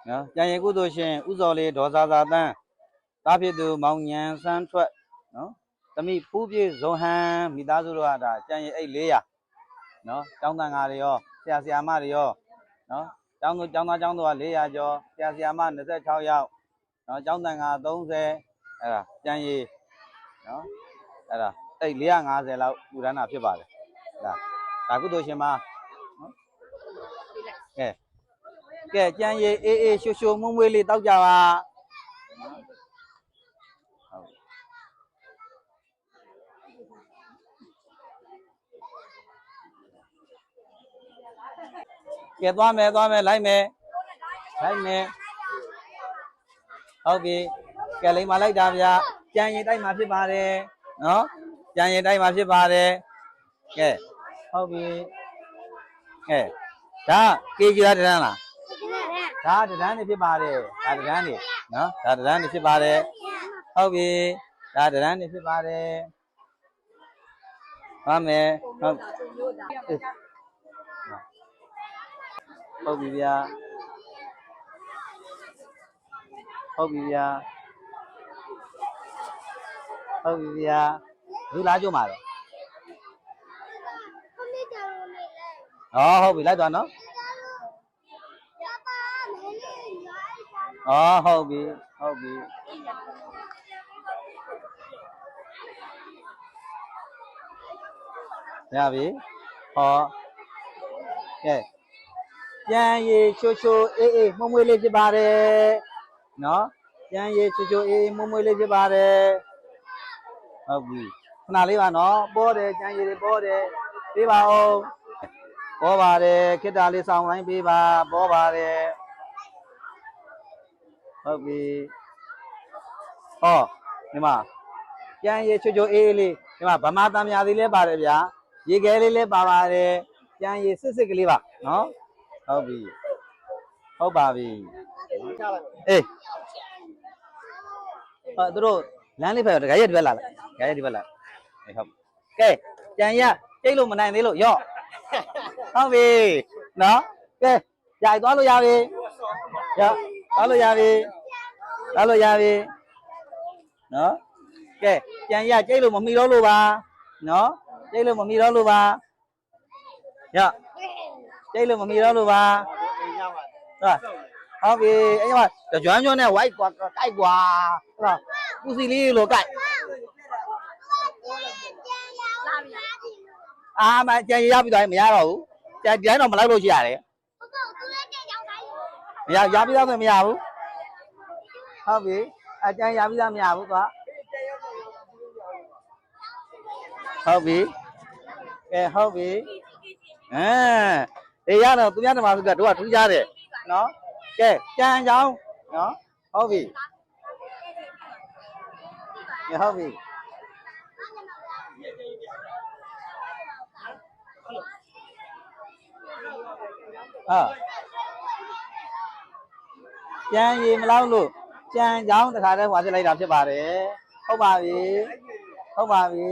နော်ကြံရင်ကုသိုလ်ရှင်ဥဇော်လေးဒေါ်စာသာတန်းတားဖြစ်သူမောင်ညံစန်းထွက်နော်သမီးဖူးပြေဇွန်ဟန်မိသားစုတို့ကဒါကြံရင်အိတ်400နော်ကျောင်းတန်ဃာတွေရောဆရာမတွေရောနော်ကျောင်းသားကျောင်းသူက400ကျော်ဆရာမ26ယောက်နော်ကျောင်းတန်ဃာ30အဲ့ဒါကြံရင်နော်အဲ့ဒါအိတ်450လောက်ပူရမ်းတာဖြစ်ပါတယ်ဒါကုသိုလ်ရှင်မနော်ကဲကြံရည်အေးအေးရှိုရှိုမွေးမွေးလေးတောက်ကြပါကဲသွားမယ်လိုက်မယ်ဟုတ်ပြီကဲလိမ်မာလိုက်တာဗျာကြံရည်တိုက်မှာဖြစ်ပါတယ်နော်ကြံရည်တိုက်မှာဖြစ်ပါတယ်ကဲဟုတ်ပြီကဲဒါကေကြီးလားတန်းလားဒါတန်းနေဖြစ်ပါတယ်ဒါတန်းနေနော်ဒါတန်းနေဖြစ်ပါတယ်ဟုတ်ပြီဒါတန်းနေဖြစ်ပါတယ်ဟုတ်မယ်ဟုတ်ပြီဗျာလူလာကြမှာတော့ဟုတ်ပြီလိုက်သွားနော်ဟုတ်ပြီရပြီဟောကဲကြံရည်ချိုအေးအေးမွေးလေးဖြစ်ပါတယ်နော်ကြံရည်ချိုအေးမွေးလေးဖြစ်ပါတယ်ဟုတ်ပြီခဏလေးပါနော်ပေါ်တယ်ကြံရည်တွေပေါ်တယ်ပေးပါဦးပေါ်ပါတယ်ခေတ္တလေးဆောင်တိုင်းပေးပါပေါ်ပါတယ်ဟုတ်ပြီဟောဒီမှာကြံရည်ချိုအေးအေးလေးဒီမှာဗမာတမ်းမြာသေးလဲပါတယ်ဗျာရေခဲလေးလဲပါပါတယ်ကြံရည်စစ်ကလေးပါနော်ဟုတ်ပြီဟုတ်ပါပြီအေးသူတို့လမ်းလေးဖက်တခါရက်ဒီဘက်လာလိုက်ဟုတ်ကဲကြံရကျိတ်လို့မနိုင်သေးလို့ရော့ဟုတ်ပြီနော်ကဲကြိုက်သွားလို့ရပြီရော့သွားလို့ရပြီနော်ကဲကြံရကျိတ်လို့မမီတော့လို့ပါနော်ကျိတ်လို့မမီတော့လို့ပါရော့ကျိတ်လို့မမီတော့လို့ပါဟုတ်ပြီအဲ့မှာကျွမ်းနဲ့ဝိုက်ကွာကြိုက်ကွာဟုတ်လားပူစီလေးလိုကြိုက်မကြံရပြီတော့မရတော့ဘူးကြံဒီတိုင်းတော့မလိုက်လို့ရှိရတယ်မရရပြီးသားဆိုမရဘူးဟုတ်ပြီကြံရပြီးသားမရဘူးသွားဟုတ်ပြီကဲဟုတ်ပြီအေးရတော့သူများဓမ္မစုကတို့ကထူးကြတယ်နော်ကဲကြံကြောင်းနော်ဟုတ်ပြီဟုတ်ပြီကြံရည်မလောက်လို့ကြံကြောင်းတခါတည်းဟွာဖြစ်လိုက်တာဖြစ်ပါတယ်ဟုတ်ပါပြီ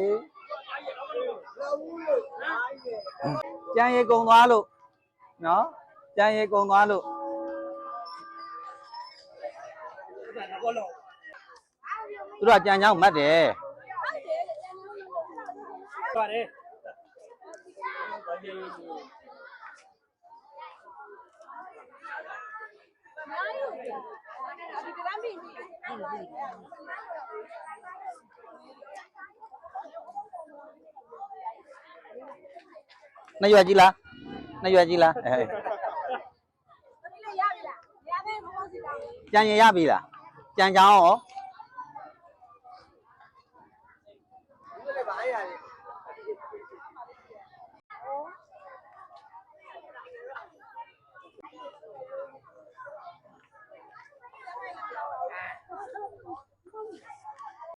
ကြံရည်ကုံသွားလို့နော်ကြံရည်ကုံသွားလို့သူတို့ကကြံကြောင်းမှတ်တယ်ပါတယ်နှစ်ရွက်ကြီးလားကြံရင်ရပြီလားကြံကြောင်းရော